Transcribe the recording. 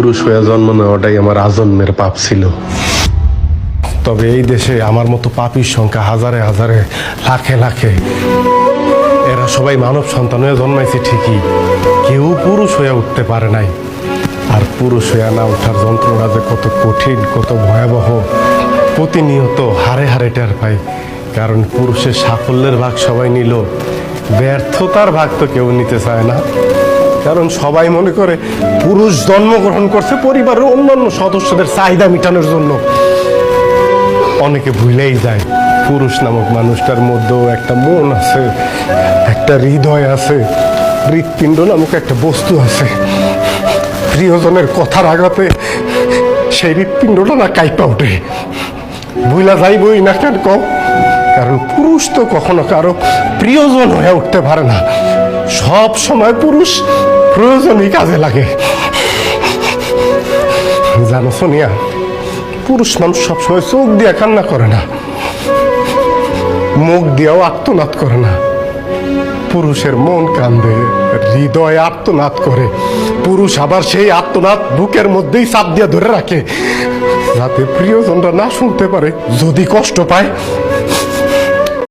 পুরুষ হয়ে জন্ম নেওয়াটাই আমার আজন্মের পাপ ছিল। তবে এই দেশে আমার মতো পাপীর সংখ্যা হাজারে হাজারে, লাখে লাখে। এরা সবাই মানব সন্তান হয়ে জন্মাইছে ঠিকই, কেউ পুরুষ হয়ে উঠতে পারে নাই। আর পুরুষ হয়ে না ওঠার যন্ত্রণা যে কত কঠিন, কত ভয়াবহ, প্রতিনিয়ত হারে হারে টের পাই। কারণ পুরুষের সাফল্যের ভাগ সবাই নিল, ব্যর্থতার ভাগ তো কেউ নিতে চায় না। কারণ সবাই মনে করে পুরুষ জন্মগ্রহণ করছে পরিবারের অন্যান্য সদস্যদের চাহিদা মেটানোর জন্য। অনেকে ভুলেই যায় পুরুষ নামক মানুষটার মধ্যেও একটা মন আছে, একটা হৃদয় আছে, হৃৎপিণ্ড নামক একটা বস্তু আছে। প্রিয়জনের কথার আঘাতে সেই হৃৎপিণ্ডটা না কাইপা ওঠে। ভুলা যাইবই না কেন কও? কারণ পুরুষ তো কখনো কারো প্রিয়জন হয়ে উঠতে পারে না। সব সময় পুরুষ প্রয়োজনই কাজে লাগে। জানো সোনিয়া, পুরুষ মানুষ সবসময় চোখ দিয়ে কান্না করে না, মুখ দিয়েও আর্তনাদ করে না। পুরুষের মন কান্দে, হৃদয় আর্তনাদ করে। পুরুষ আবার সেই আর্তনাদ বুকের মধ্যেই চাপ দিয়ে ধরে রাখে, যাতে প্রিয়জনরা না শুনতে পারে। যদি কষ্ট পায়